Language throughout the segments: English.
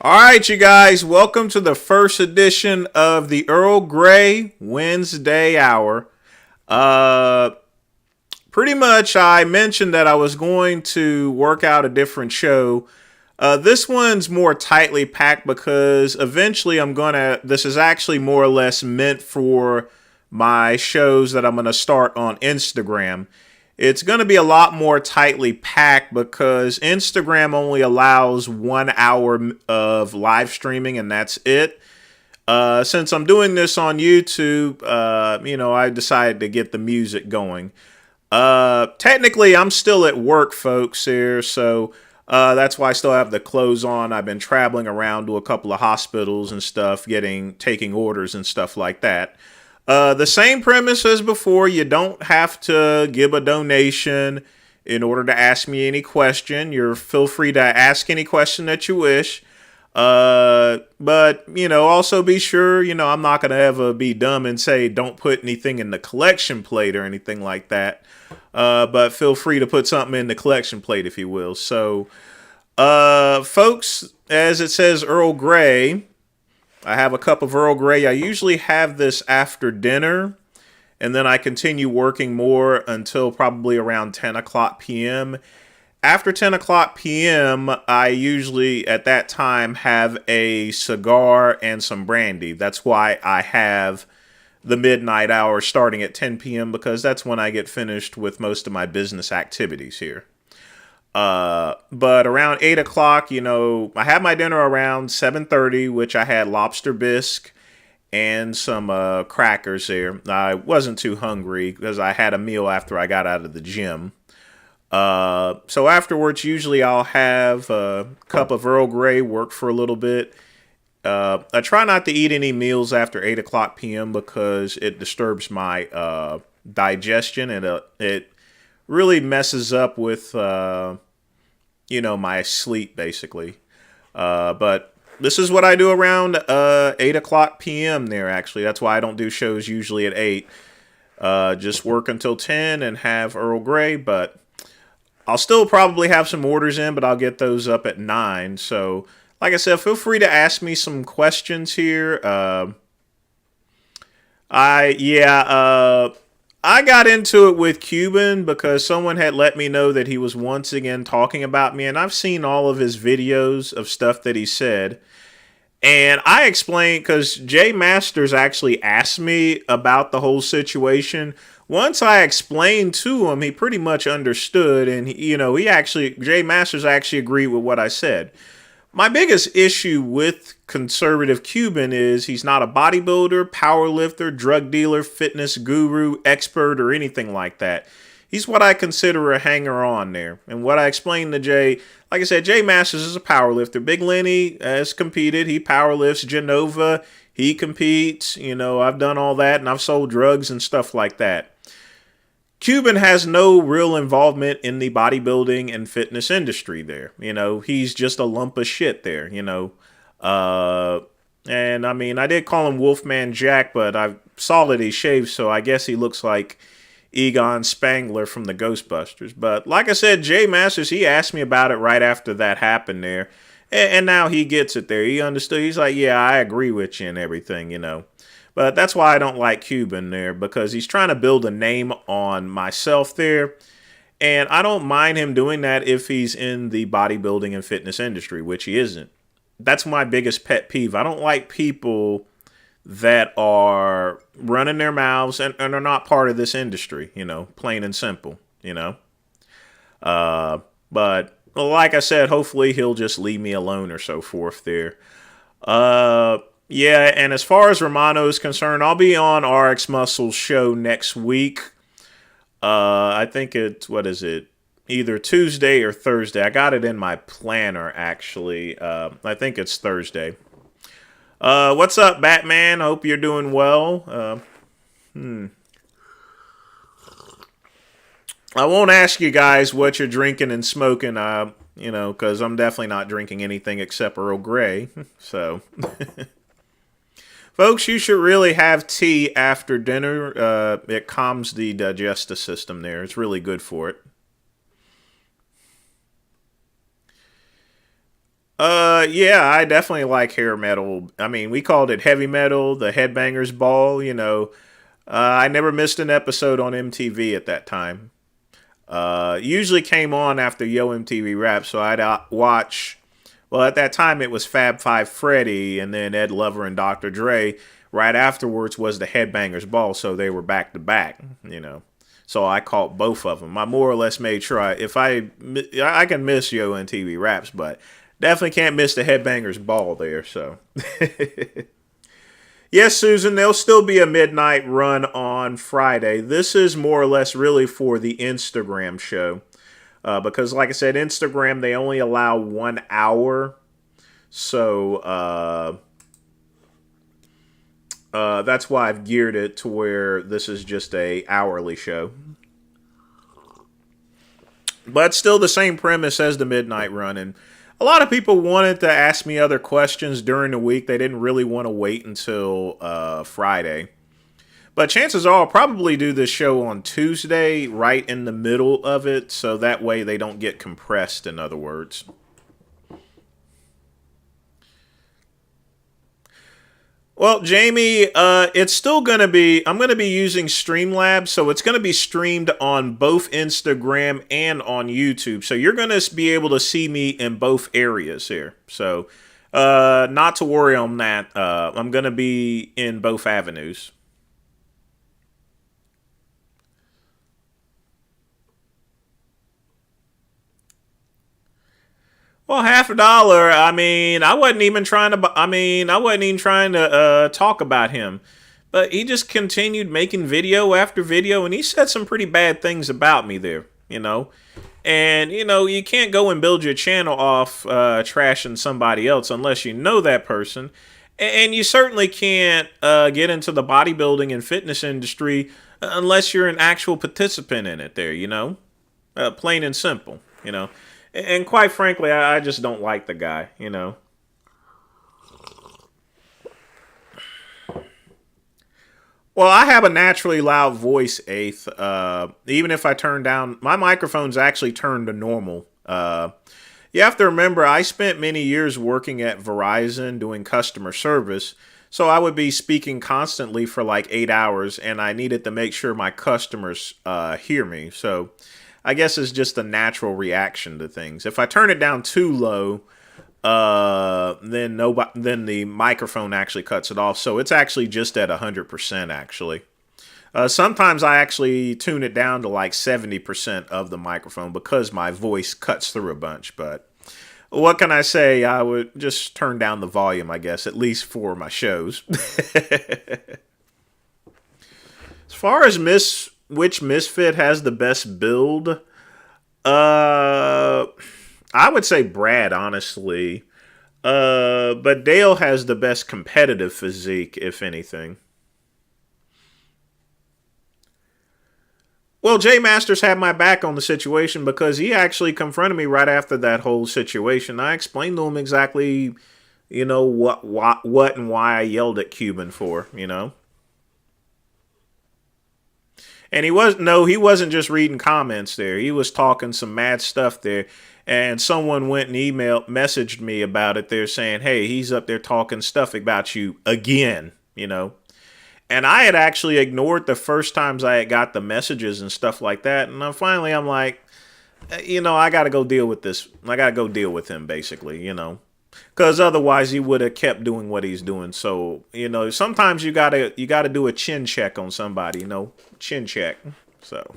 All right, you guys, welcome to the first edition of the Earl Grey Wednesday Hour. Uh, Pretty much, I mentioned that I was going to work out a different show. This one's more tightly packed because eventually this is actually more or less meant for my shows that I'm gonna start on Instagram. It's going to be a lot more tightly packed because Instagram only allows 1 hour of live streaming and that's it. Since I'm doing this on YouTube, I decided to get the music going. Technically, I'm still at work, folks, here, so that's why I still have the clothes on. I've been traveling around to a couple of hospitals and stuff, taking orders and stuff like that. The same premise as before. You don't have to give a donation in order to ask me any question. You're feel free to ask any question that you wish. But also be sure, I'm not gonna ever be dumb and say don't put anything in the collection plate or anything like that. But feel free to put something in the collection plate if you will. So, folks, as it says, Earl Grey. I have a cup of Earl Grey. I usually have this after dinner, and then I continue working more until probably around 10 o'clock p.m. After 10 o'clock p.m., I usually, at that time, have a cigar and some brandy. That's why I have the midnight hour starting at 10 p.m., because that's when I get finished with most of my business activities here. But around 8 o'clock, I had my dinner around 7:30, which I had lobster bisque and some crackers there. I wasn't too hungry because I had a meal after I got out of the gym. So afterwards, usually I'll have a cup of Earl Grey, work for a little bit. I try not to eat any meals after 8 o'clock p.m. because it disturbs my digestion and it really messes up with my sleep, basically. But this is what I do around 8 o'clock p.m. there, actually. That's why I don't do shows usually at 8. Just work until 10 and have Earl Grey, but I'll still probably have some orders in, but I'll get those up at 9. So, like I said, feel free to ask me some questions here. I got into it with Cuban because someone had let me know that he was once again talking about me, and I've seen all of his videos of stuff that he said. And I explained, because Jay Masters actually asked me about the whole situation. Once I explained to him, he pretty much understood, and Jay Masters actually agreed with what I said. My biggest issue with conservative Cuban is he's not a bodybuilder, powerlifter, drug dealer, fitness guru, expert, or anything like that. He's what I consider a hanger-on there. And what I explained to Jay, like I said, Jay Masters is a powerlifter. Big Lenny has competed. He powerlifts. Genova, he competes. I've done all that, and I've sold drugs and stuff like that. Cuban has no real involvement in the bodybuilding and fitness industry there. He's just a lump of shit there, And I mean, I did call him Wolfman Jack, but I saw that he shaved, so I guess he looks like Egon Spangler from the Ghostbusters. But like I said, Jay Masters, he asked me about it right after that happened there. And now he gets it there. He understood. He's like, yeah, I agree with you and everything, But that's why I don't like Cuban there, because he's trying to build a name on myself there. And I don't mind him doing that if he's in the bodybuilding and fitness industry, which he isn't. That's my biggest pet peeve. I don't like people that are running their mouths and are not part of this industry, plain and simple, But like I said, hopefully he'll just leave me alone or so forth there. Yeah, and as far as Romano is concerned, I'll be on RX Muscle's show next week. I think either Tuesday or Thursday. I got it in my planner, actually. I think it's Thursday. What's up, Batman? I hope you're doing well. I won't ask you guys what you're drinking and smoking, because I'm definitely not drinking anything except Earl Grey. So... Folks, you should really have tea after dinner. It calms the digestive system there. It's really good for it. Yeah, I definitely like hair metal. I mean, we called it heavy metal, the Headbangers Ball. I never missed an episode on MTV at that time. Usually came on after Yo MTV Rap, so I'd watch. Well, at that time it was Fab Five Freddy, and then Ed Lover and Dr. Dre. Right afterwards was the Headbangers Ball, so they were back to back. So I caught both of them. I more or less made sure I can miss Yo MTV Raps, but definitely can't miss the Headbangers Ball there. So. Yes, Susan, there'll still be a midnight run on Friday. This is more or less really for the Instagram show. Because, like I said, Instagram, they only allow 1 hour. So, that's why I've geared it to where this is just a hourly show. But still the same premise as the midnight run. And a lot of people wanted to ask me other questions during the week. They didn't really want to wait until Friday. But chances are I'll probably do this show on Tuesday, right in the middle of it, so that way they don't get compressed, in other words. Well, Jamie, it's still going to be, I'm going to be using Streamlabs, so it's going to be streamed on both Instagram and on YouTube. So you're going to be able to see me in both areas here. So not to worry on that. I'm going to be in both avenues. Well, $50. I mean, I wasn't even trying to. I wasn't even trying to talk about him, but he just continued making video after video, and he said some pretty bad things about me there. And you can't go and build your channel off trashing somebody else unless you know that person, and you certainly can't get into the bodybuilding and fitness industry unless you're an actual participant in it. There, plain and simple. And quite frankly, I just don't like the guy. Well, I have a naturally loud voice, Eighth. Even if I turn down, my microphone's actually turned to normal. You have to remember, I spent many years working at Verizon doing customer service. So I would be speaking constantly for like 8 hours, and I needed to make sure my customers hear me. So I guess it's just a natural reaction to things. If I turn it down too low, then the microphone actually cuts it off. So it's actually just at 100% actually. Sometimes I actually tune it down to like 70% of the microphone because my voice cuts through a bunch. But what can I say? I would just turn down the volume, I guess, at least for my shows. As far as which misfit has the best build, I would say Brad, honestly. But Dale has the best competitive physique, if anything. Well, Jay Masters had my back on the situation because he actually confronted me right after that whole situation. I explained to him exactly, what and why I yelled at Cuban for. And he wasn't just reading comments there. He was talking some mad stuff there. And someone went and messaged me about it. They're saying, hey, he's up there talking stuff about you again. And I had actually ignored the first times I had got the messages and stuff like that. And I'm like, I got to go deal with this. I got to go deal with him, basically. Because otherwise he would have kept doing what he's doing. So, sometimes you gotta do a chin check on somebody, chin check. So,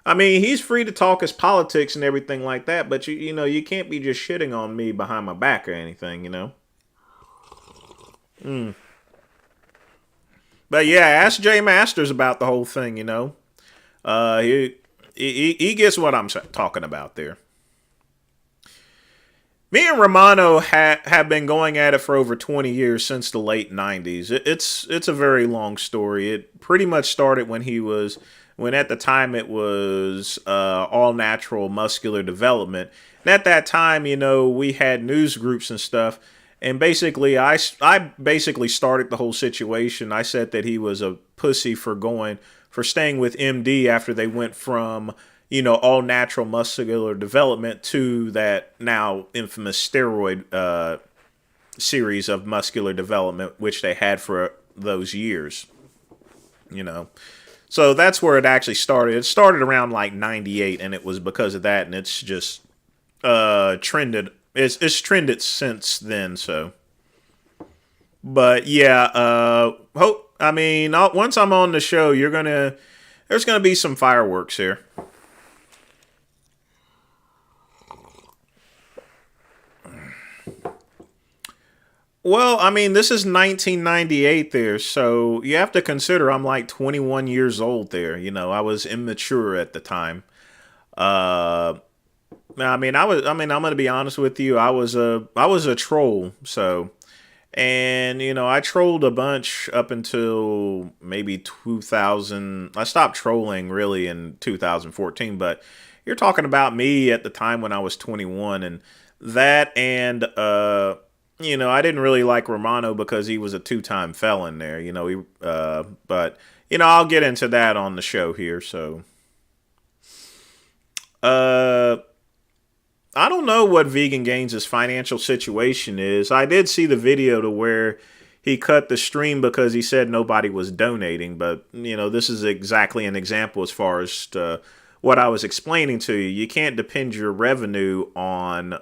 I mean, he's free to talk his politics and everything like that, but you can't be just shitting on me behind my back or anything. But yeah, ask Jay Masters about the whole thing. He gets what I'm talking about there. Me and Romano have been going at it for over 20 years since the late 90s. It's a very long story. It pretty much started when at the time it was all natural muscular development. And at that time, we had news groups and stuff. And basically, I basically started the whole situation. I said that he was a pussy for staying with MD after they went from, all natural muscular development to that now infamous steroid series of muscular development, which they had for those years. You know, so that's where it actually started. It started around like 98, and it was because of that, and it's just trended. It's trended since then. So, but yeah, once I'm on the show, there's gonna be some fireworks here. Well, I mean, this is 1998 there, so you have to consider I'm like 21 years old there. I was immature at the time. Uh, I'm gonna be honest with you. I was a troll. So, and I trolled a bunch up until maybe 2000. I stopped trolling really in 2014, but you're talking about me at the time when I was 21, and that, and I didn't really like Romano because he was a two-time felon there. But I'll get into that on the show here. So, uh, I don't know what Vegan Gains' financial situation is. I did see the video to where he cut the stream because he said nobody was donating. But, this is exactly an example as far as what I was explaining to you. You can't depend your revenue on,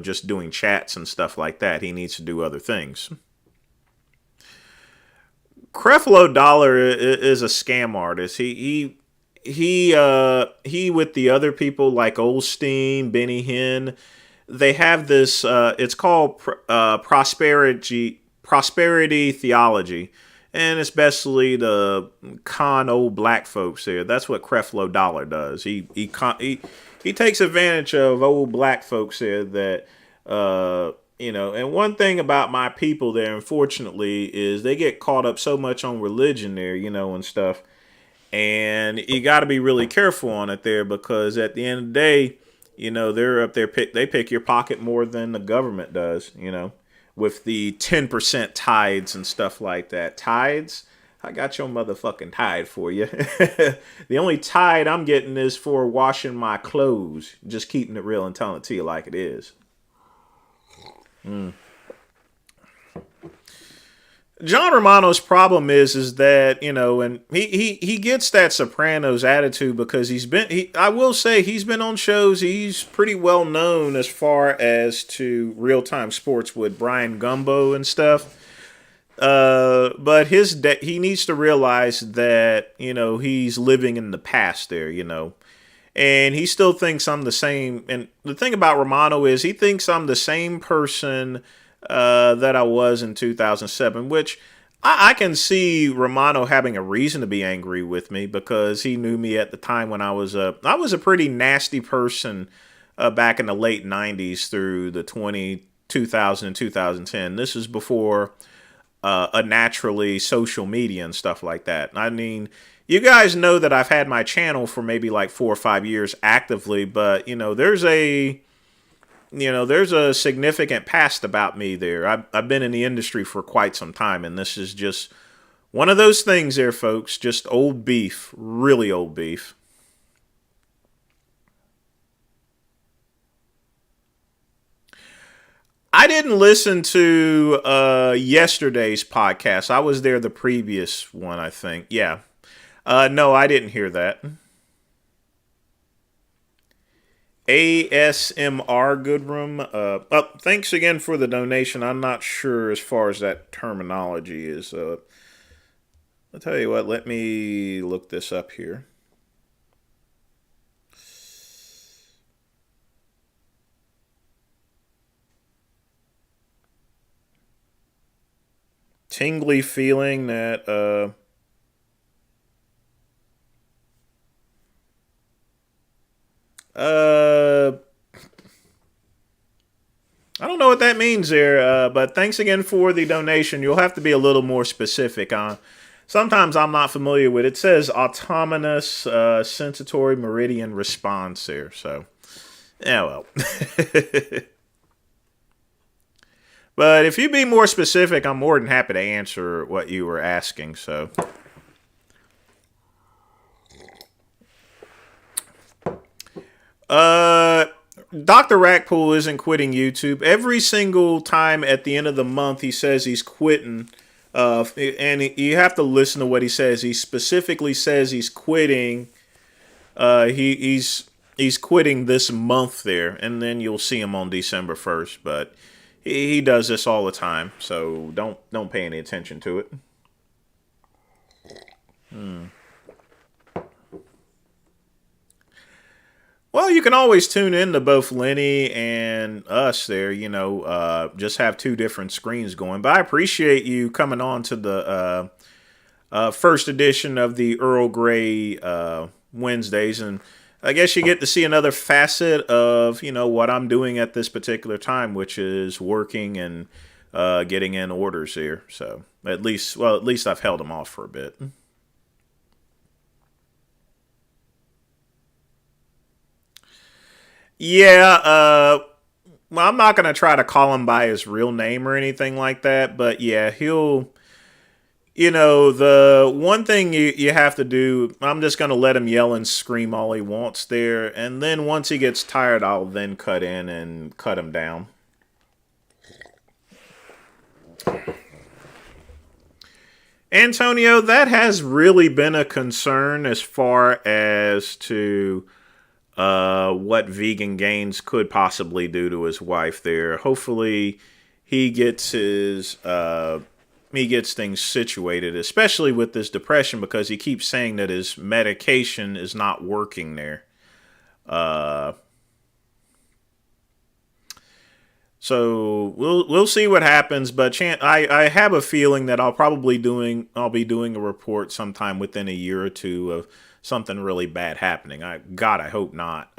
just doing chats and stuff like that. He needs to do other things. Creflo Dollar is a scam artist. He with the other people like Olstein, Benny Hinn, they have this. It's called prosperity theology, and it's basically the con old black folks there. That's what Creflo Dollar does. He takes advantage of old black folks there that. And one thing about my people there, unfortunately, is they get caught up so much on religion there, and stuff. And you got to be really careful on it there because at the end of the day, they're up there, they pick your pocket more than the government does, with the 10% tithes and stuff like that. Tithes? I got your motherfucking tithe for you. The only tithe I'm getting is for washing my clothes. Just keeping it real and telling it to you like it is. John Romano's problem is that, and he gets that Sopranos attitude because I will say he's been on shows. He's pretty well known as far as to real-time sports with Brian Gumbo and stuff. But he needs to realize that, he's living in the past there, and he still thinks I'm the same. And the thing about Romano is he thinks I'm the same person that I was in 2007, which I can see Romano having a reason to be angry with me because he knew me at the time when I was a pretty nasty person back in the late 90s through the 2000 and 2010. This is before a naturally social media and stuff like that. I mean, you guys know that I've had my channel for maybe like 4 or 5 years actively, but there's a significant past about me there. I've been in the industry for quite some time, and this is just one of those things there, folks. Just old beef, really old beef. I didn't listen to yesterday's podcast. I was there the previous one, I think. Yeah. No, I didn't hear that. ASMR Goodroom. Thanks again for the donation. I'm not sure as far as that terminology is. I'll tell you what, let me look this up here. Tingly feeling that I don't know what that means there, but thanks again for the donation. You'll have to be a little more specific. Sometimes I'm not familiar with it. It says autonomous sensatory meridian response there. So, yeah, well. But if you be more specific, I'm more than happy to answer what you were asking. So, Uh, Dr. Rackpool isn't quitting YouTube. Every single time at the end of the month, he says he's quitting. And you have to listen to what he says. He specifically says he's quitting. He's quitting this month there, and then you'll see him on December 1st. But he does this all the time, so don't pay any attention to it. Well, you can always tune in to both Lenny and us there, just have two different screens going. But I appreciate you coming on to the first edition of the Earl Grey Wednesdays. And I guess you get to see another facet of, what I'm doing at this particular time, which is working and getting in orders here. So at least I've held them off for a bit. Yeah, well, I'm not going to try to call him by his real name or anything like that, but yeah, the one thing you have to do, I'm just going to let him yell and scream all he wants there, and then once he gets tired, I'll then cut in and cut him down. Antonio, that has really been a concern as far as to what Vegan Gains could possibly do to his wife there. Hopefully he gets he gets things situated, especially with this depression, because he keeps saying that his medication is not working there. Uh, so we'll see what happens, but I have a feeling that I'll be doing a report sometime within a year or two of something really bad happening. I hope not.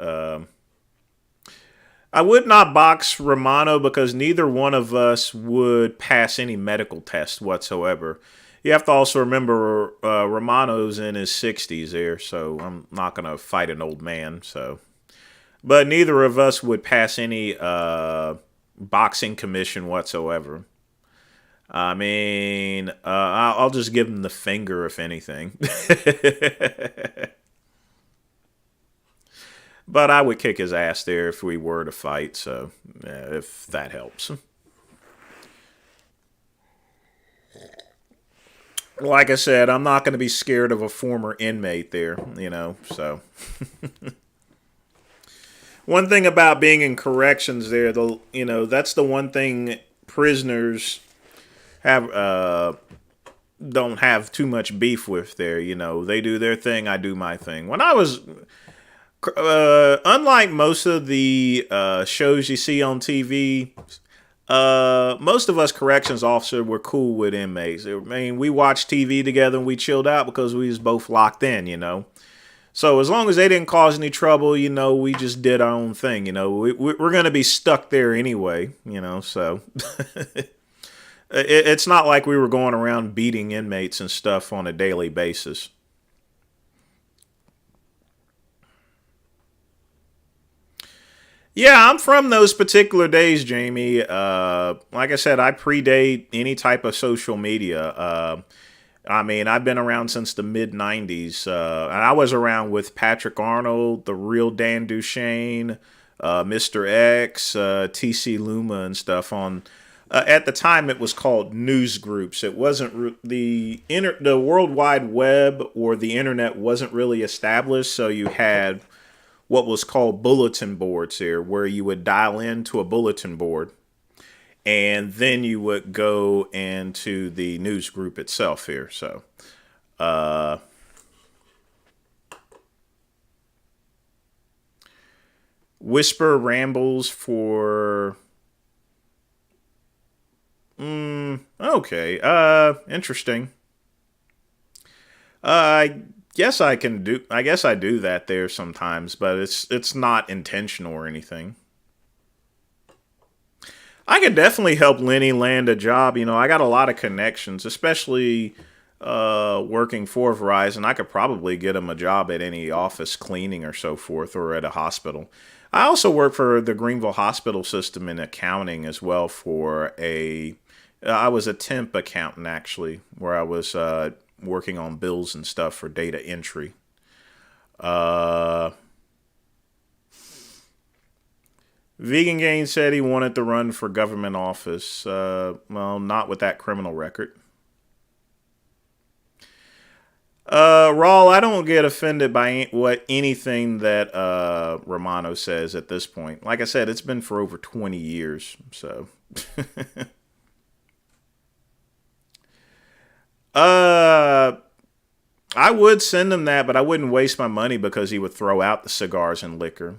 I would not box Romano because neither one of us would pass any medical test whatsoever. You have to also remember Romano's in his 60s there, so I'm not going to fight an old man. So, but neither of us would pass any boxing commission whatsoever. I mean, I'll just give him the finger if anything. But I would kick his ass there if we were to fight, so yeah, if that helps. Like I said, I'm not going to be scared of a former inmate there, so. One thing about being in corrections there, that's the one thing prisoners have don't have too much beef with there. They do their thing, I do my thing. When I was unlike most of the shows you see on TV, most of us corrections officers were cool with inmates. I mean, we watched TV together and we chilled out because we was both locked in. So as long as they didn't cause any trouble, we just did our own thing. We're going to be stuck there anyway, so it's not like we were going around beating inmates and stuff on a daily basis. Yeah, I'm from those particular days, Jamie. Like I said, I predate any type of social media. I mean, I've been around since the mid 90s. And I was around with Patrick Arnold, the real Dan Duchesne, Mr. X, TC Luma, and stuff on. At the time, it was called news groups. It wasn't the World Wide Web or the internet wasn't really established. So you had what was called bulletin boards here, where you would dial into a bulletin board and then you would go into the news group itself here. So, uh, Whisper Rambles for. Okay. Interesting. I guess I can do. I guess I do that there sometimes, but it's not intentional or anything. I could definitely help Lenny land a job. I got a lot of connections, especially working for Verizon. I could probably get him a job at any office cleaning or so forth, or at a hospital. I also work for the Greenville Hospital System in accounting as well. I was a temp accountant actually, where I was working on bills and stuff for data entry. Uh, Vegan Gain said he wanted to run for government office. Well, not with that criminal record. Rawl, I don't get offended by anything that Romano says at this point. Like I said, it's been for over 20 years, so. I would send him that, but I wouldn't waste my money because he would throw out the cigars and liquor.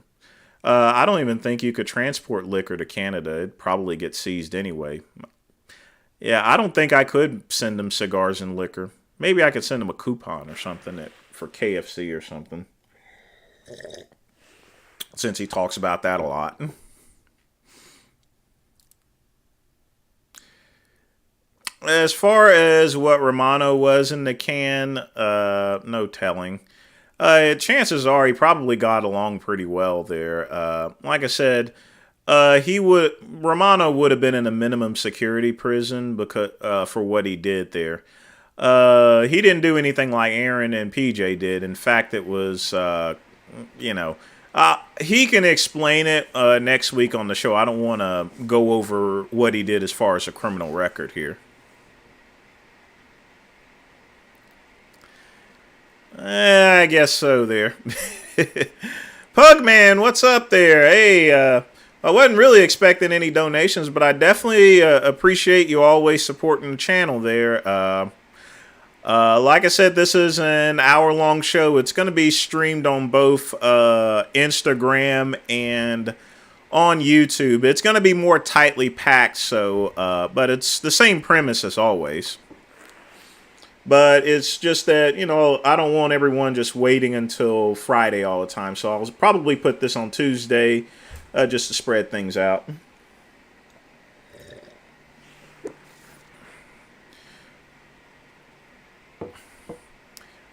I don't even think you could transport liquor to Canada. It'd probably get seized anyway. Yeah, I don't think I could send him cigars and liquor. Maybe I could send him a coupon or something for KFC or something. Since he talks about that a lot. As far as what Romano was in the can, no telling. Chances are he probably got along pretty well there. Like I said, Romano would have been in a minimum security prison because for what he did there. He didn't do anything like Aaron and PJ did. In fact, it was, he can explain it next week on the show. I don't want to go over what he did as far as a criminal record here. I guess so there. Pugman, what's up there? Hey, I wasn't really expecting any donations, but I definitely appreciate you always supporting the channel there. Like I said, this is an hour-long show. It's going to be streamed on both Instagram and on YouTube. It's going to be more tightly packed, but it's the same premise as always. But it's just that, I don't want everyone just waiting until Friday all the time. So I'll probably put this on Tuesday just to spread things out.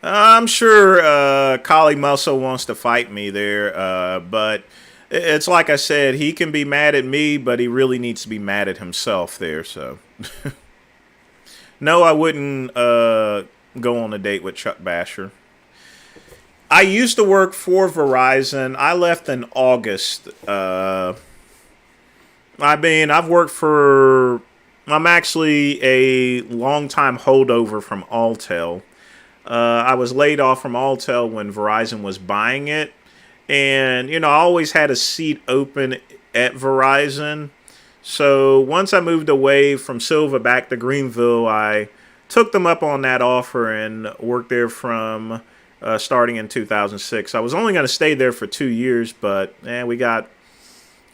I'm sure Kali Muscle wants to fight me there, but it's like I said, he can be mad at me, but he really needs to be mad at himself there, so... No, I wouldn't go on a date with Chuck Basher. I used to work for Verizon. I left in August. I've worked for... I'm actually a long-time holdover from Alltel. I was laid off from Alltel when Verizon was buying it. And, I always had a seat open at Verizon. So once I moved away from Silva back to Greenville, I took them up on that offer and worked there from starting in 2006. I was only going to stay there for 2 years, but we got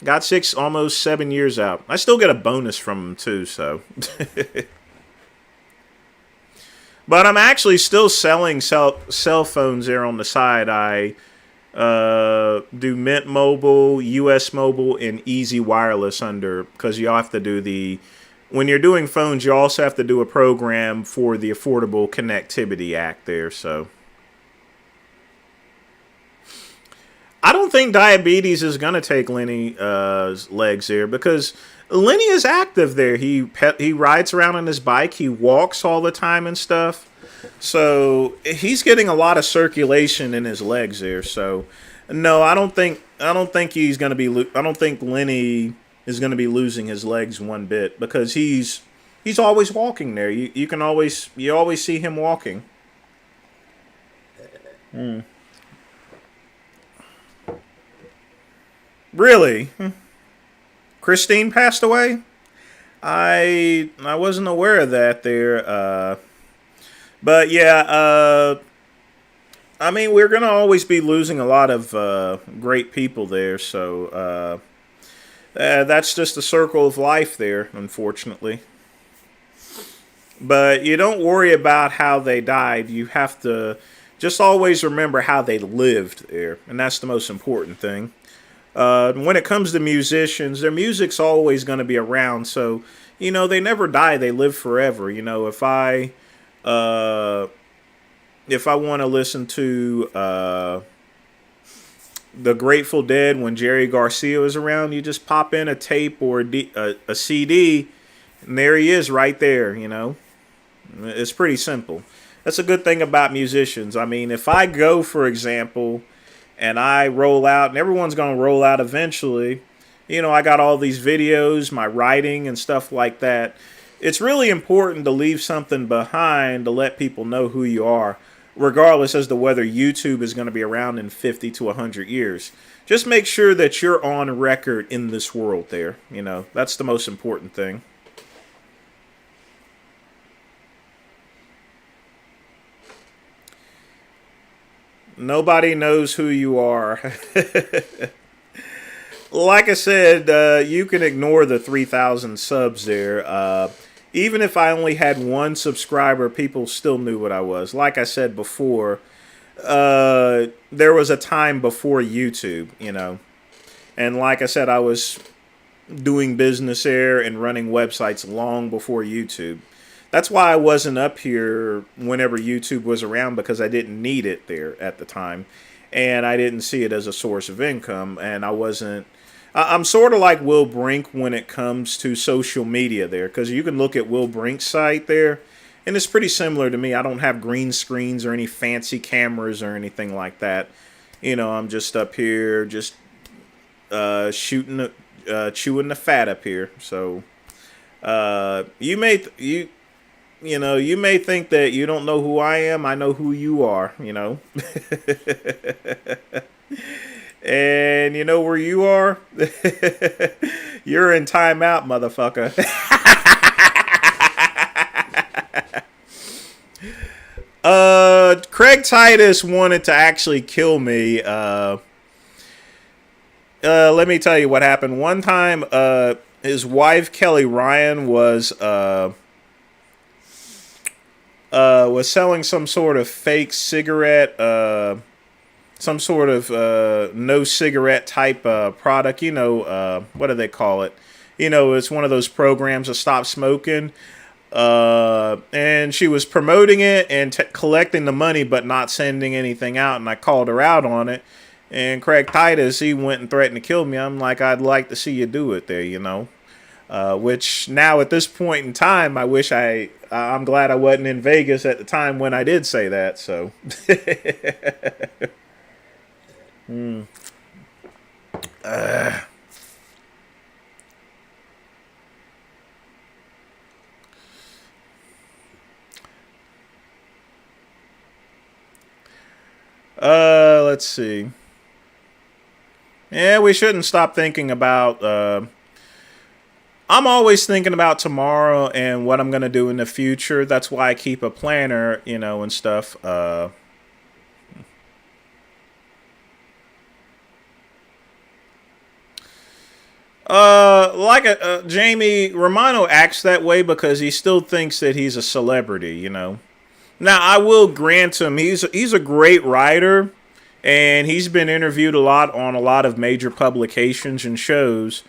6, almost 7 years out. I still get a bonus from them too, so. But I'm actually still selling cell phones there on the side. I do Mint Mobile, US Mobile, and Easy Wireless because you have to do when you're doing phones, you also have to do a program for the Affordable Connectivity Act there, so. I don't think diabetes is going to take Lenny's legs there because Lenny is active there. He rides around on his bike. He walks all the time and stuff. So he's getting a lot of circulation in his legs there. So no, I don't think he's going to be. I don't think Lenny is going to be losing his legs one bit because he's always walking there. You always see him walking. Really? Christine passed away? I wasn't aware of that there. But yeah, we're going to always be losing a lot of great people there. So that's just the circle of life there, unfortunately. But you don't worry about how they died. You have to just always remember how they lived there. And that's the most important thing. When it comes to musicians, their music's always going to be around. So, they never die. They live forever. If I want to listen to the Grateful Dead when Jerry Garcia is around, you just pop in a tape or a CD, and there he is right there, It's pretty simple. That's a good thing about musicians. If I go, for example, and I roll out, and everyone's going to roll out eventually, I got all these videos, my writing and stuff like that. It's really important to leave something behind to let people know who you are, regardless as to whether YouTube is going to be around in 50 to 100 years. Just make sure that you're on record in this world there. That's the most important thing. Nobody knows who you are. Like I said, you can ignore the 3,000 subs there. Even if I only had one subscriber, people still knew what I was. Like I said before, there was a time before YouTube, And like I said, I was doing business there and running websites long before YouTube. That's why I wasn't up here whenever YouTube was around, because I didn't need it there at the time. And I didn't see it as a source of income. And I'm sort of like Will Brink when it comes to social media there, because you can look at Will Brink's site there, and it's pretty similar to me. I don't have green screens or any fancy cameras or anything like that. I'm just up here, just chewing the fat up here. So you may think that you don't know who I am. I know who you are. And you know where you are? You're in timeout, motherfucker. Craig Titus wanted to actually kill me. Let me tell you what happened. One time, his wife, Kelly Ryan, was selling some sort of fake cigarette, some sort of no cigarette type product. What do they call it? It's one of those programs to stop smoking. And she was promoting it and collecting the money, but not sending anything out. And I called her out on it. And Craig Titus, he went and threatened to kill me. I'm like, I'd like to see you do it there, which now at this point in time, I'm glad I wasn't in Vegas at the time when I did say that. So, let's see. Yeah, we shouldn't stop thinking about. I'm always thinking about tomorrow and what I'm going to do in the future. That's why I keep a planner, and stuff. Jamie Romano acts that way because he still thinks that he's a celebrity, Now, I will grant him he's a great writer, and he's been interviewed a lot on a lot of major publications and shows.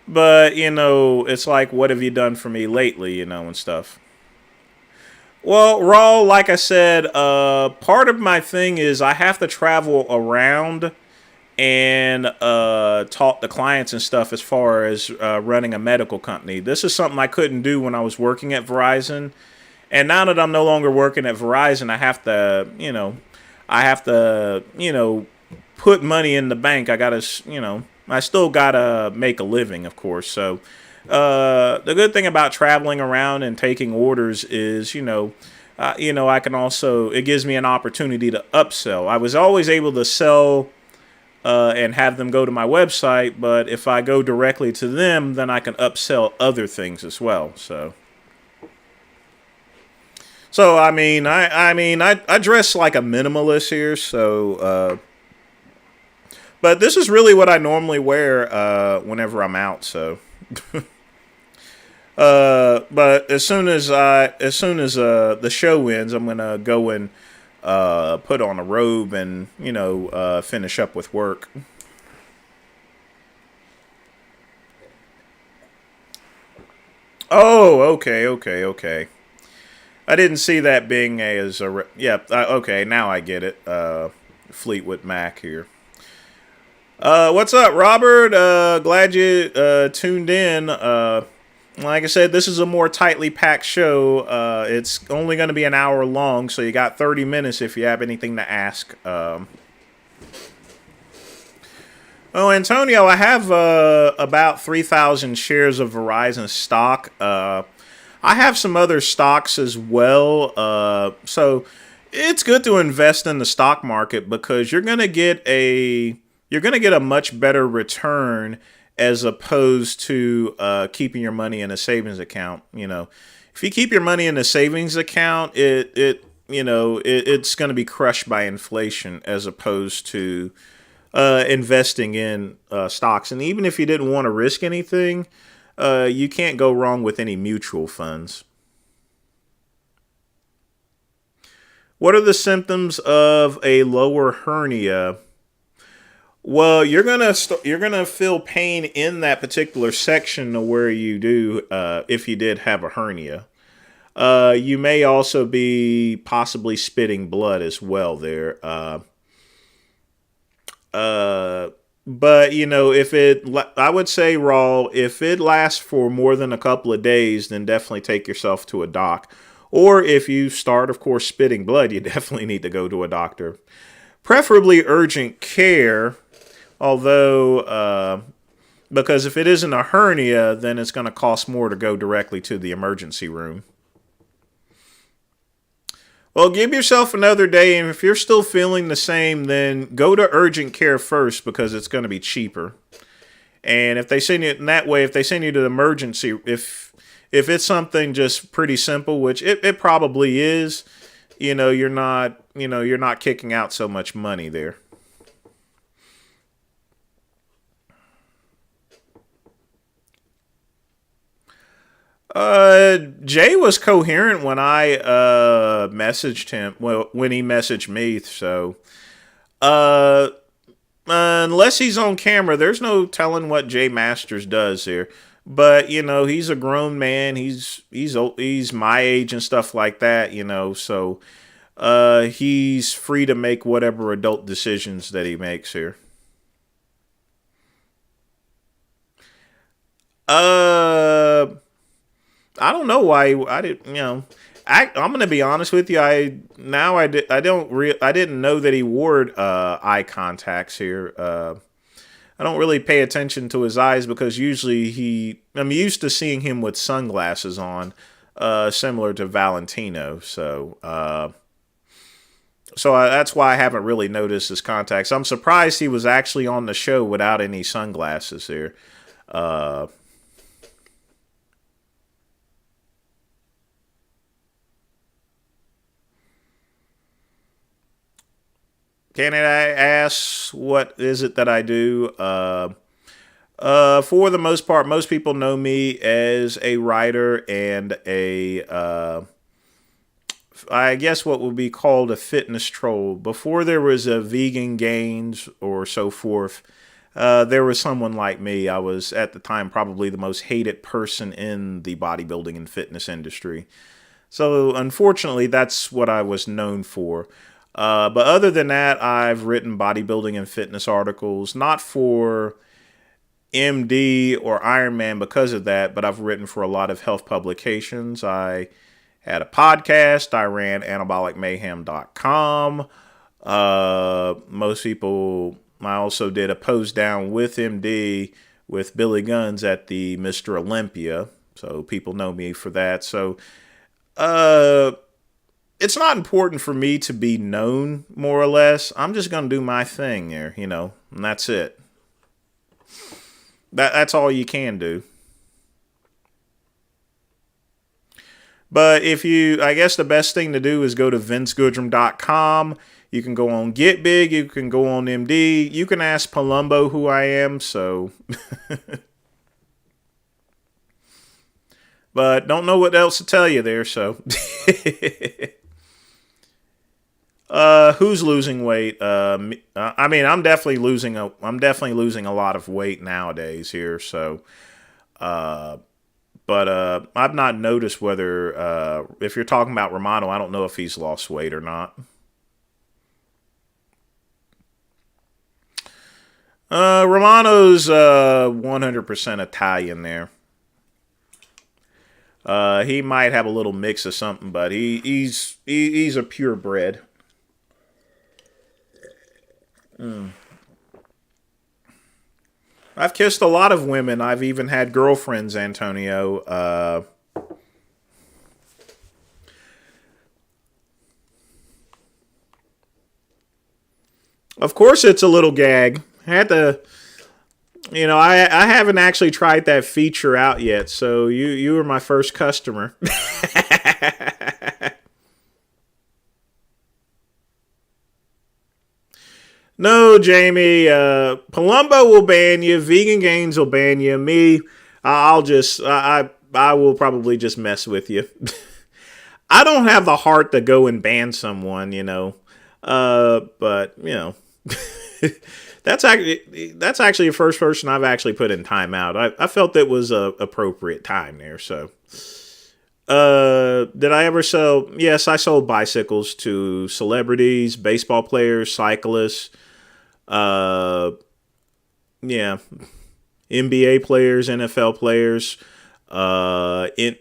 But, it's like, what have you done for me lately, and stuff. Well, Raw, like I said, part of my thing is I have to travel around and talk to clients and stuff as far as running a medical company. This is something I couldn't do when I was working at Verizon. And now that I'm no longer working at Verizon, I have to, put money in the bank. I still gotta make a living, of course. So the good thing about traveling around and taking orders is, I can also, it gives me an opportunity to upsell. I was always able to sell and have them go to my website, but if I go directly to them, then I can upsell other things as well. So I dress like a minimalist here, so but this is really what I normally wear whenever I'm out. So, but as soon as the show ends, I'm gonna go and put on a robe and finish up with work. Oh, okay. I didn't see that being okay. Now I get it. Fleetwood Mac here. What's up, Robert? Glad you tuned in. Like I said, this is a more tightly packed show. It's only going to be an hour long, so you got 30 minutes if you have anything to ask. Oh, Antonio, I have about 3,000 shares of Verizon stock. I have some other stocks as well. So it's good to invest in the stock market because you're gonna get a much better return as opposed to keeping your money in a savings account. If you keep your money in a savings account, it's going to be crushed by inflation as opposed to investing in stocks. And even if you didn't want to risk anything, you can't go wrong with any mutual funds. What are the symptoms of a lower hernia? Well, you're gonna feel pain in that particular section of where you do, if you did have a hernia. You may also be possibly spitting blood as well there. Uh, but I would say raw, if it lasts for more than a couple of days, then definitely take yourself to a doc. Or if you start, of course, spitting blood, you definitely need to go to a doctor. Preferably urgent care, although, because if it isn't a hernia, then it's going to cost more to go directly to the emergency room. Well, give yourself another day, and if you're still feeling the same, then go to urgent care first because it's going to be cheaper. And if they send you in that way, if they send you to the emergency, if it's something just pretty simple, which it probably is, you're not kicking out so much money there. Jay was coherent when I messaged him. Well, when he messaged me, so uh, unless he's on camera, there's no telling what Jay Masters does here. But he's a grown man. He's my age and stuff like that. So he's free to make whatever adult decisions that he makes here. Uh, I don't know why I did. I'm gonna be honest with you. I didn't know that he wore eye contacts here. I don't really pay attention to his eyes because usually I'm used to seeing him with sunglasses on, similar to Valentino. That's why I haven't really noticed his contacts. I'm surprised he was actually on the show without any sunglasses here. Uh, can I ask what is it that I do? For the most part, most people know me as a writer and I guess what would be called a fitness troll. Before there was a vegan gains or so forth, there was someone like me. I was at the time probably the most hated person in the bodybuilding and fitness industry. So unfortunately, that's what I was known for. But other than that, I've written bodybuilding and fitness articles, not for MD or Ironman because of that, but I've written for a lot of health publications. I had a podcast. I ran anabolicmayhem.com. Most people, I also did a post down with MD with Billy Guns at the Mr. Olympia. So people know me for that. So, uh, it's not important for me to be known, more or less. I'm just going to do my thing there, and that's it. That's all you can do. But I guess the best thing to do is go to vincegoodrum.com. You can go on Get Big. You can go on MD. You can ask Palumbo who I am. So, but don't know what else to tell you there. So, who's losing weight? I mean, I'm definitely losing a lot of weight nowadays here. So, uh, but I've not noticed whether if you're talking about Romano, I don't know if he's lost weight or not. Romano's 100% Italian there. He might have a little mix of something, but he's a purebred. I've kissed a lot of women. I've even had girlfriends, Antonio. Of course, it's a little gag. I had to, I haven't actually tried that feature out yet. So you were my first customer. No, Jamie. Palumbo will ban you. Vegan Gains will ban you. Me, I'll just I will probably just mess with you. I don't have the heart to go and ban someone, but that's actually the first person I've actually put in timeout. I felt that was a appropriate time there. So, did I ever sell? Yes, I sold bicycles to celebrities, baseball players, cyclists. Uh, yeah, NBA players, NFL players, NWA,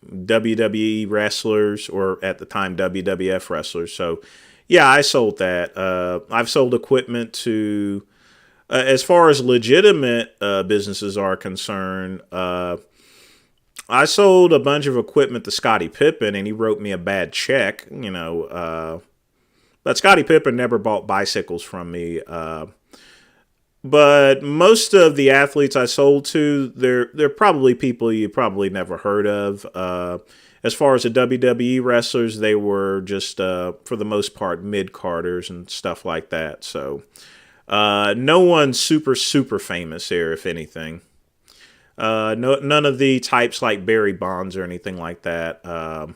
WWE wrestlers, or at the time WWF wrestlers. So, yeah, I sold that. I've sold equipment to, as far as legitimate businesses are concerned. I sold a bunch of equipment to Scottie Pippen, and he wrote me a bad check. But Scottie Pippen never bought bicycles from me. But most of the athletes I sold to, they're probably people you probably never heard of. As far as the WWE wrestlers, they were just, for the most part, mid-carders and stuff like that. So no one super, super famous here, if anything. No, none of the types like Barry Bonds or anything like that.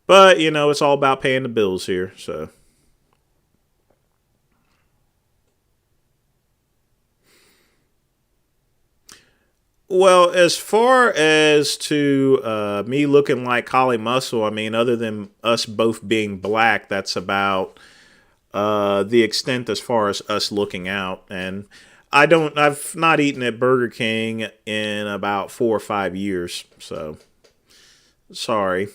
But, it's all about paying the bills here. So. Well, as far as to me looking like Collie Muscle, I mean, other than us both being black, that's about the extent as far as us looking out. And I've not eaten at Burger King in about 4 or 5 years. So, sorry.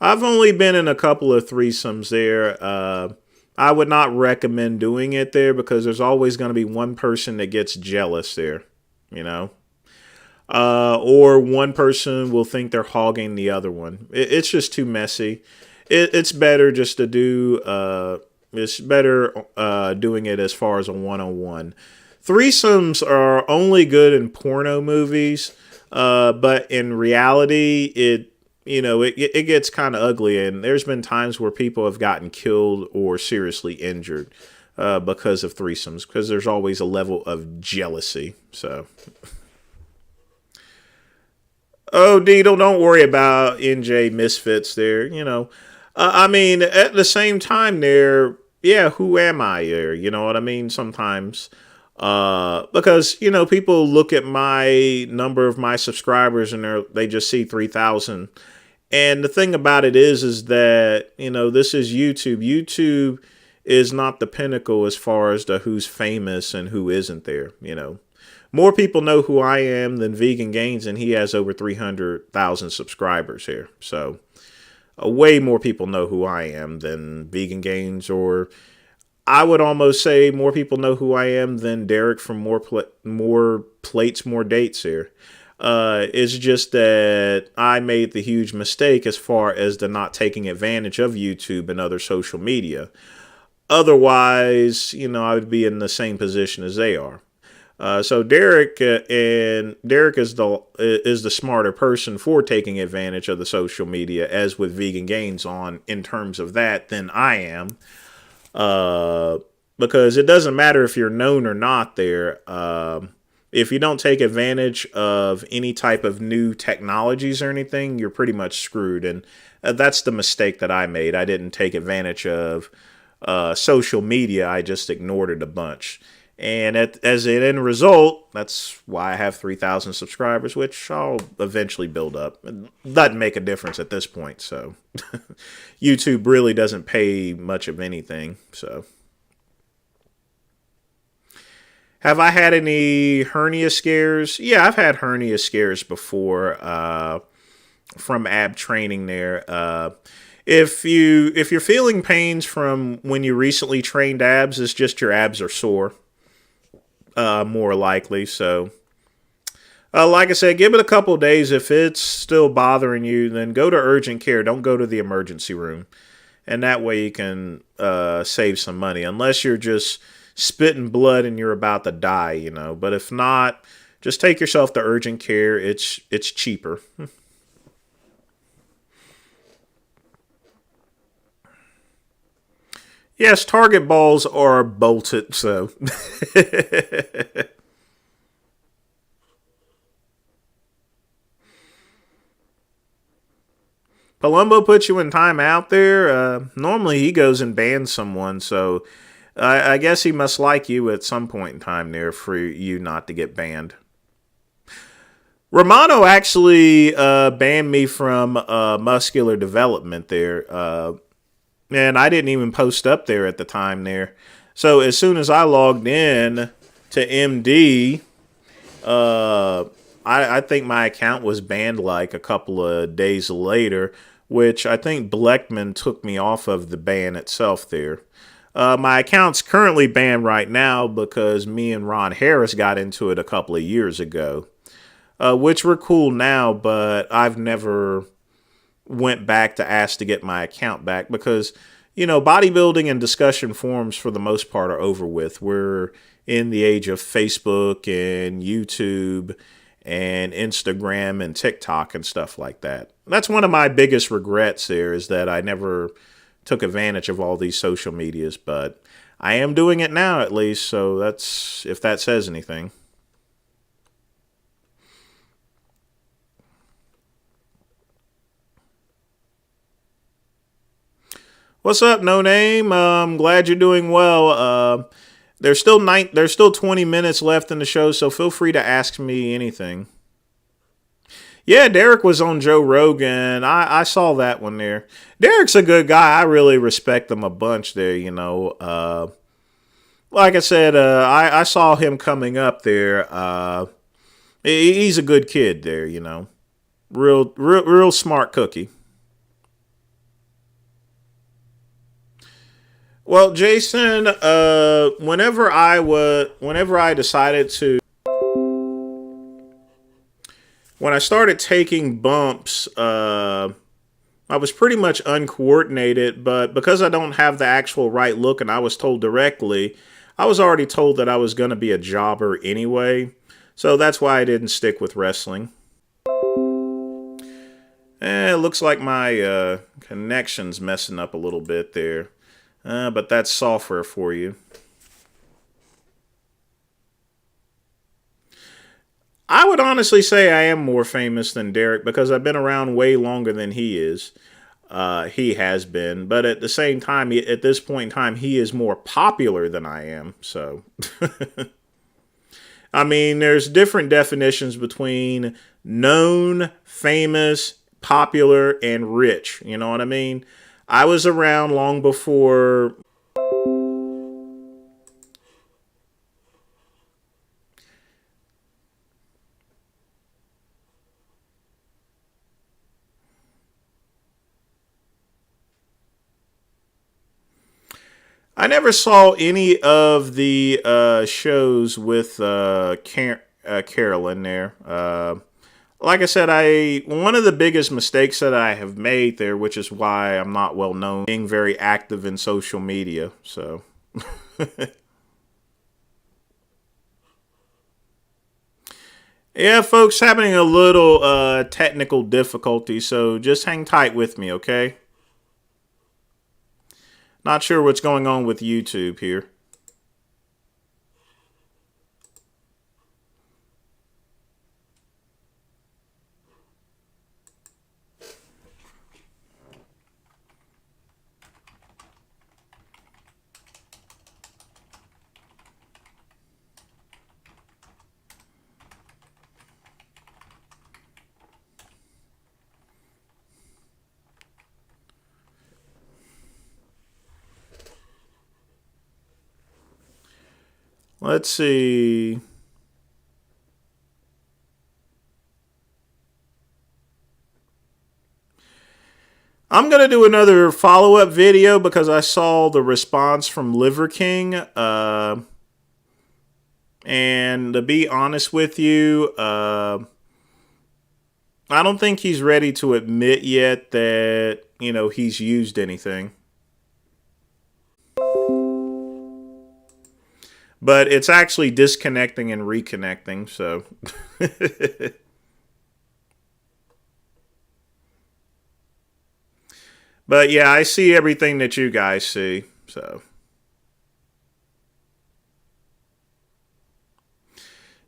I've only been in a couple of threesomes there. I would not recommend doing it there because there's always going to be one person that gets jealous there, you know? Or one person will think they're hogging the other one. It's just too messy. It's better just to do, it's better doing it as far as a one-on-one. Threesomes are only good in porno movies, but in reality, it gets kind of ugly, and there's been times where people have gotten killed or seriously injured because of threesomes, because there's always a level of jealousy. So, oh, Deedle, don't worry about NJ Misfits there. I mean, at the same time, there, yeah, who am I there? You know what I mean? Sometimes. Because, people look at my number of my subscribers and they just see 3,000. And the thing about it is that, this is YouTube. YouTube is not the pinnacle as far as to who's famous and who isn't there. More people know who I am than Vegan Gains, and he has over 300,000 subscribers here. So way more people know who I am than Vegan Gains, or I would almost say more people know who I am than Derek from More Plates, More Dates here. It's just that I made the huge mistake as far as the not taking advantage of YouTube and other social media. Otherwise, I would be in the same position as they are. So Derek is the smarter person for taking advantage of the social media, as with Vegan Gains in terms of that, than I am. Because it doesn't matter if you're known or not there. If you don't take advantage of any type of new technologies or anything, you're pretty much screwed. And that's the mistake that I made. I didn't take advantage of social media. I just ignored it a bunch. And as an end result, that's why I have 3,000 subscribers, which I'll eventually build up. It doesn't make a difference at this point. So YouTube really doesn't pay much of anything. So, have I had any hernia scares? Yeah, I've had hernia scares before from ab training there. If you're feeling pains from when you recently trained abs, it's just your abs are sore, more likely. So, like I said, give it a couple days. If it's still bothering you, then go to urgent care. Don't go to the emergency room, and that way you can save some money. Unless you're just spitting blood and you're about to die, you know. But if not, just take yourself to urgent care. It's cheaper. Yes, target balls are bolted, so. Palumbo puts you in timeout there. Normally he goes and bans someone, so I guess he must like you at some point in time there for you not to get banned. Romano actually banned me from muscular development there, and I didn't even post up there at the time there. So as soon as I logged in to MD, uh, I think my account was banned like a couple of days later, which I think Bleckman took me off of the ban itself there. My account's currently banned right now because me and Ron Harris got into it a couple of years ago, which were cool now, but I've never went back to ask to get my account back because, you know, bodybuilding and discussion forums for the most part are over with. We're in the age of Facebook and YouTube and Instagram and TikTok and stuff like that. That's one of my biggest regrets there is that I never took advantage of all these social medias, but I am doing it now at least, so that's if that says anything. What's up, No Name? I'm glad you're doing well. There's still 20 minutes left in the show, so feel free to ask me anything. Yeah, Derek was on Joe Rogan. I saw that one there. Derek's a good guy. I really respect him a bunch there, you know. Like I said, I saw him coming up there. He's a good kid there, you know. Real smart cookie. Well, Jason, whenever I decided to, when I started taking bumps, I was pretty much uncoordinated, but because I don't have the actual right look and I was told directly, I was already told that I was going to be a jobber anyway. So that's why I didn't stick with wrestling. It looks like my connection's messing up a little bit there. But that's software for you. I would honestly say I am more famous than Derek because I've been around way longer than he is. He has been, but at the same time, at this point in time, he is more popular than I am. So, I mean, there's different definitions between known, famous, popular, and rich. You know what I mean? I was around long before. I never saw any of the shows with Carolyn there. Like I said, I one of the biggest mistakes that I have made there, which is why I'm not well known, being very active in social media. So, yeah, folks, having a little technical difficulty, so just hang tight with me, okay? Not sure what's going on with YouTube here. Let's see. I'm going to do another follow-up video because I saw the response from Liver King. And to be honest with you, I don't think he's ready to admit yet that, he's used anything. But it's actually disconnecting and reconnecting, so. But yeah, I see everything that you guys see, so.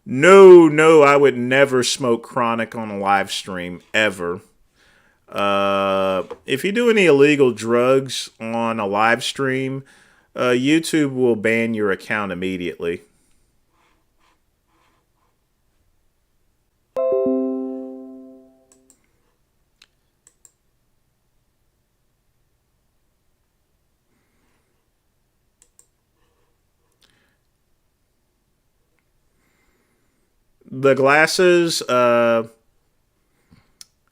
No, I would never smoke chronic on a live stream, ever. If you do any illegal drugs on a live stream, YouTube will ban your account immediately. The glasses,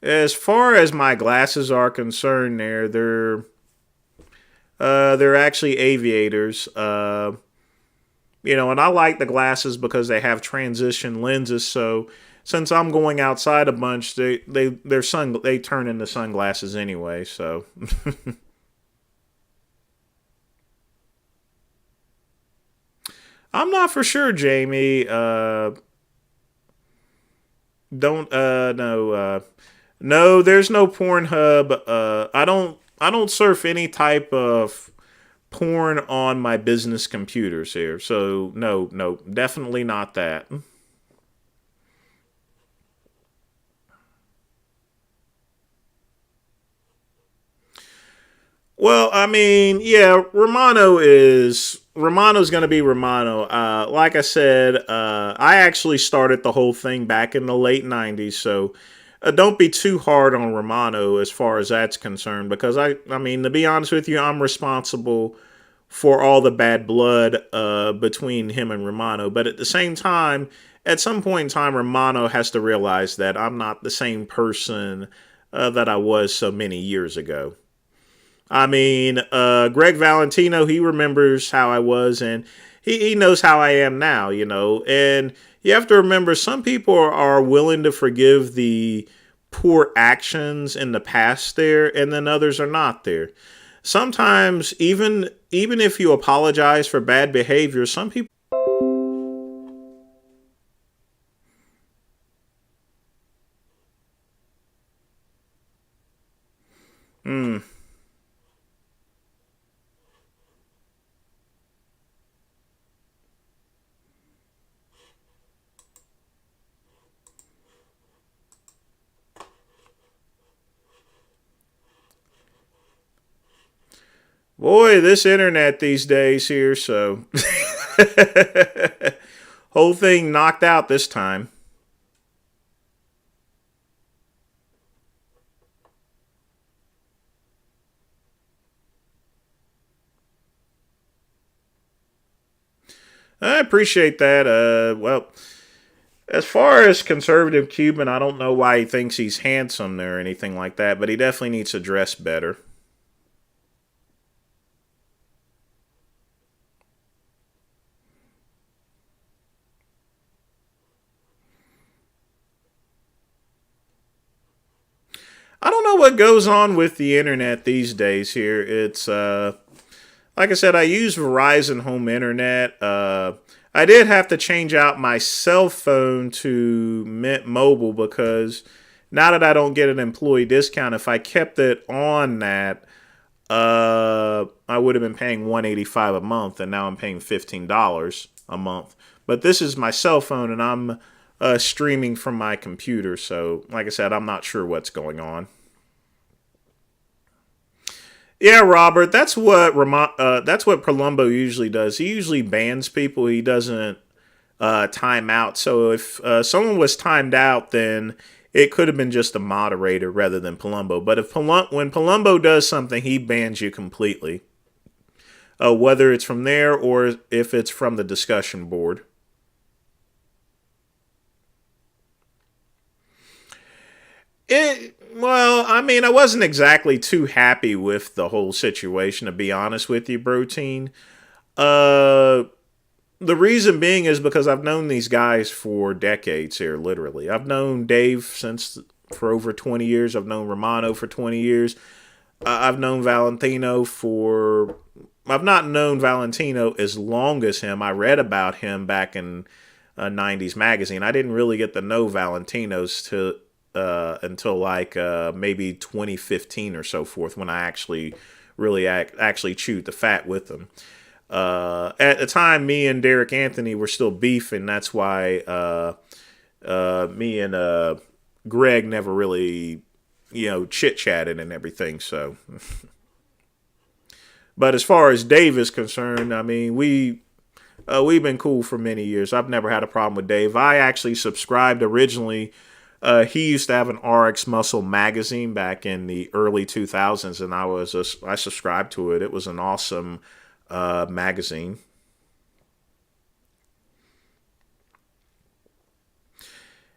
as far as my glasses are concerned, they're actually aviators. And I like the glasses because they have transition lenses. So since I'm going outside a bunch, they turn into sunglasses anyway. So. I'm not for sure, Jamie. Don't no no. There's no Pornhub. I don't surf any type of porn on my business computers here. So no, definitely not that. Well, I mean, yeah, Romano's going to be Romano. Like I said, I actually started the whole thing back in the late '90s, so don't be too hard on Romano as far as that's concerned. Because I mean, to be honest with you, I'm responsible for all the bad blood between him and Romano. But at the same time, at some point in time, Romano has to realize that I'm not the same person that I was so many years ago. I mean, Greg Valentino, he remembers how I was, and he knows how I am now, And you have to remember, some people are willing to forgive the poor actions in the past there, and then others are not there. Sometimes, even if you apologize for bad behavior, some people. Hmm. Boy, this internet these days here, so. Whole thing knocked out this time. I appreciate that. Well, as far as conservative Cuban, I don't know why he thinks he's handsome or anything like that, but he definitely needs to dress better. I don't know what goes on with the internet these days here. It's, like I said, I use Verizon Home Internet. I did have to change out my cell phone to Mint Mobile because now that I don't get an employee discount, if I kept it on that, I would have been paying $185 a month, and now I'm paying $15 a month. But this is my cell phone, and I'm streaming from my computer. So, like I said, I'm not sure what's going on. Yeah, Robert, that's what Palumbo usually does. He usually bans people. He doesn't time out. So if someone was timed out, then it could have been just a moderator rather than Palumbo. But when Palumbo does something, he bans you completely, whether it's from there or if it's from the discussion board. Well, I I mean, I wasn't exactly too happy with the whole situation, to be honest with you, Broteen. Uh, the reason being is because I've known these guys for decades here, literally. I've known Dave since for over 20 years. I've known Romano for 20 years. I've known Valentino for. I've not known Valentino as long as him. I read about him back in 90s magazine. I didn't really get to know Valentino's until like maybe 2015 or so forth, when I actually really actually chewed the fat with them. At the time, me and Derek Anthony were still beefing. That's why me and Greg never really, chit chatted and everything. So, but as far as Dave is concerned, I mean, we've been cool for many years. I've never had a problem with Dave. I actually subscribed originally. He used to have an RX Muscle magazine back in the early 2000s, and I subscribed to it. It was an awesome magazine.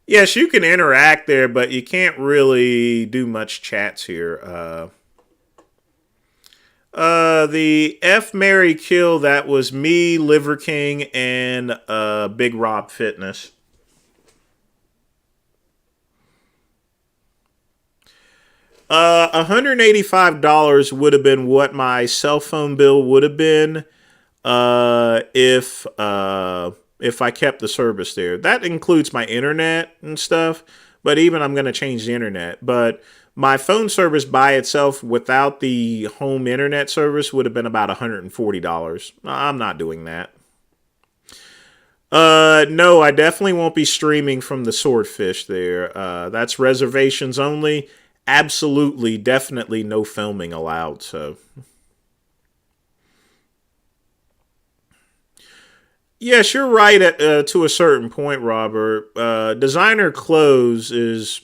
Yes, you can interact there, but you can't really do much chats here. The F Mary Kill, that was me, Liver King, and Big Rob Fitness. $185 would have been what my cell phone bill would have been if I kept the service there. That includes my internet and stuff, but even I'm going to change the internet. But my phone service by itself without the home internet service would have been about $140. I'm not doing that. No, I definitely won't be streaming from the Swordfish there. That's reservations only. Absolutely, definitely no filming allowed. So, yes, you're right to a certain point, Robert. Designer clothes is,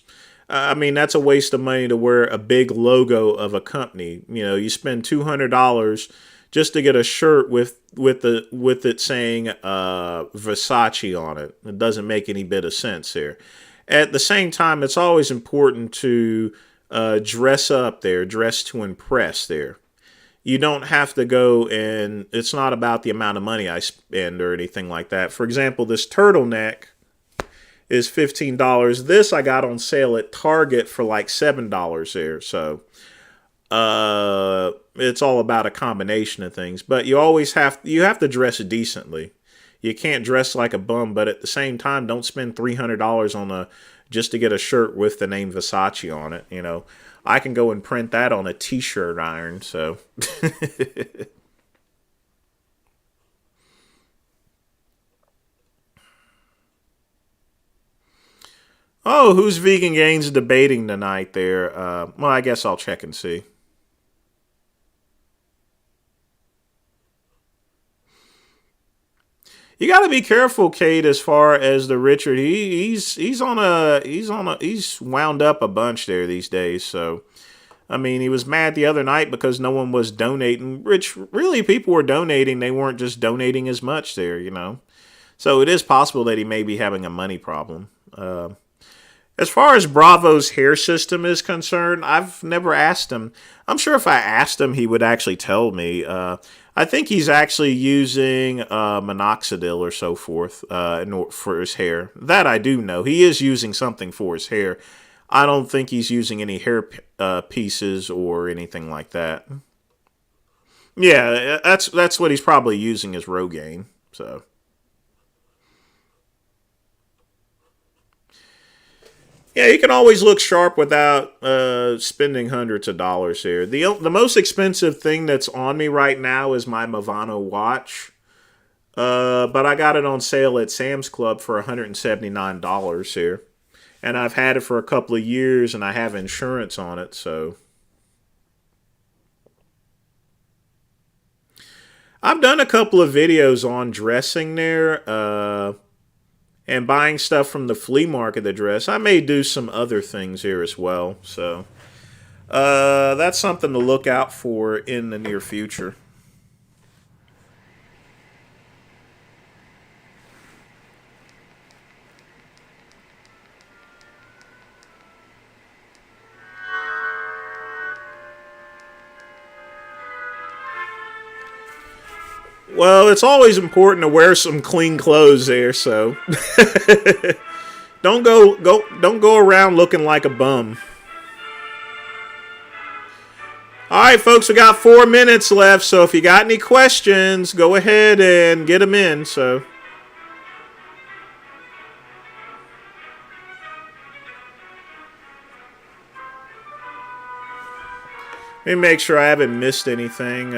I mean, that's a waste of money to wear a big logo of a company. You spend $200 just to get a shirt with it saying Versace on it. It doesn't make any bit of sense here. At the same time, it's always important to dress up there, dress to impress there. You don't have to go, and it's not about the amount of money I spend or anything like that. For example, this turtleneck is $15. This I got on sale at Target for like $7 there. So it's all about a combination of things. But you have to dress decently. You can't dress like a bum, but at the same time, don't spend $300 on just to get a shirt with the name Versace on it. I can go and print that on a t-shirt iron. So, oh, who's Vegan Gains debating tonight? There. Well, I guess I'll check and see. You got to be careful, Kate. As far as the Richard, he's wound up a bunch there these days. So, I mean, he was mad the other night because no one was donating. Which really, people were donating. They weren't just donating as much there. So it is possible that he may be having a money problem. As far as Bravo's hair system is concerned, I've never asked him. I'm sure if I asked him, he would actually tell me. I think he's actually using minoxidil or so forth for his hair. That I do know. He is using something for his hair. I don't think he's using any hair pieces or anything like that. Yeah, that's what he's probably using is Rogaine. So. Yeah, you can always look sharp without spending hundreds of dollars here. The most expensive thing that's on me right now is my Movano watch. But I got it on sale at Sam's Club for $179 here. And I've had it for a couple of years and I have insurance on it, so. I've done a couple of videos on dressing there. And buying stuff from the flea market to dress. I may do some other things here as well. So that's something to look out for in the near future. Well, it's always important to wear some clean clothes there, so don't go around looking like a bum. All right, folks, we got 4 minutes left, so if you got any questions, go ahead and get them in. So, let me make sure I haven't missed anything.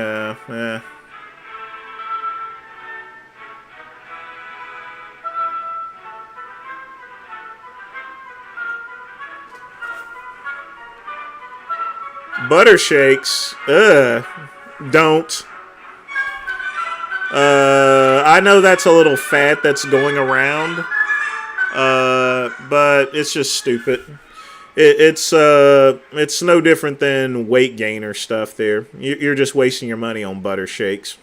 Butter shakes. Don't. I know that's a little fat that's going around. But it's just stupid. It's no different than weight gainer stuff there. You're just wasting your money on butter shakes.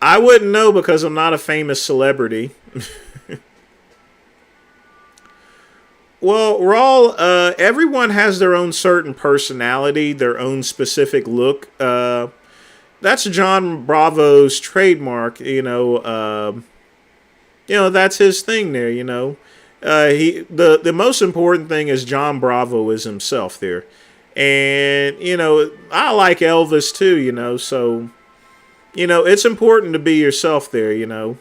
I wouldn't know because I'm not a famous celebrity. Well, Rawl, everyone has their own certain personality, their own specific look. That's John Bravo's trademark, that's his thing there, the most important thing is John Bravo is himself there. And, I like Elvis too, so, it's important to be yourself there,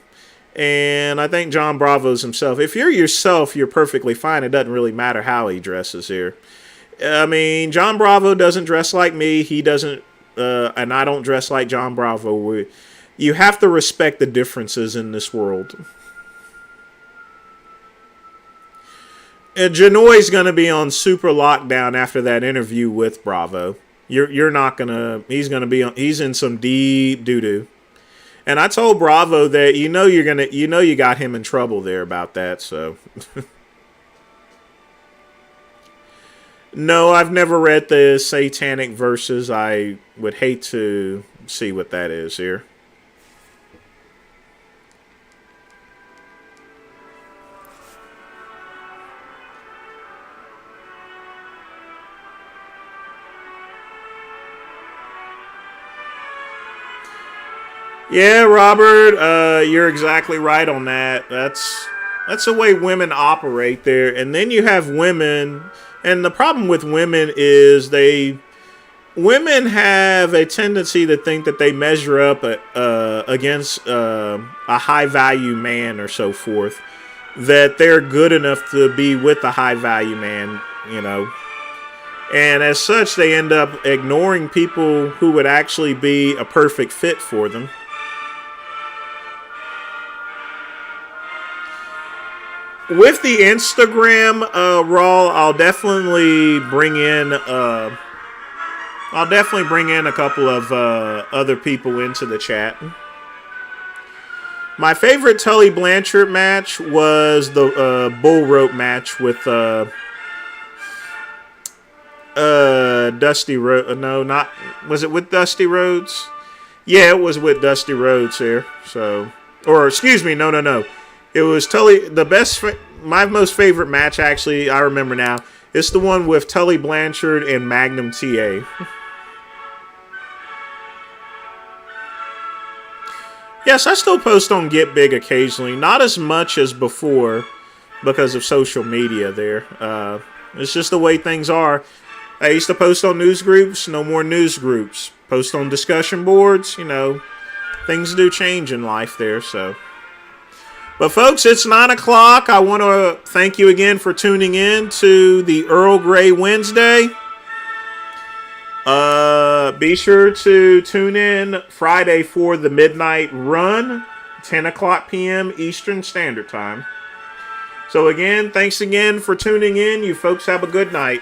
And I think John Bravo's himself. If you're yourself, you're perfectly fine. It doesn't really matter how he dresses here. I mean, John Bravo doesn't dress like me. He doesn't, and I don't dress like John Bravo. You have to respect the differences in this world. And Janoy's going to be on super lockdown after that interview with Bravo. You're not going to, he's in some deep doo-doo. And I told Bravo that you got him in trouble there about that, so. No, I've never read the Satanic Verses. I would hate to see what that is here. Yeah, Robert, you're exactly right on that. That's the way women operate there. And then you have women, and the problem with women is women have a tendency to think that they measure up against a high value man or so forth, that they're good enough to be with a high value man, And as such, they end up ignoring people who would actually be a perfect fit for them. With the Instagram, Raw, I'll definitely bring in a couple of other people into the chat. My favorite Tully Blanchard match was the bull rope match with Dusty Rhodes. No, not was it with Dusty Rhodes? Yeah, it was with Dusty Rhodes here. So, or excuse me, no. It was Tully. My most favorite match, actually, I remember now. It's the one with Tully Blanchard and Magnum TA. Yes, I still post on Get Big occasionally. Not as much as before because of social media there. It's just the way things are. I used to post on news groups. No more news groups. Post on discussion boards. Things do change in life there, so... But folks, it's 9 o'clock. I want to thank you again for tuning in to the Earl Grey Wednesday. Be sure to tune in Friday for the Midnight Run, 10 o'clock p.m. Eastern Standard Time. So again, thanks again for tuning in. You folks have a good night.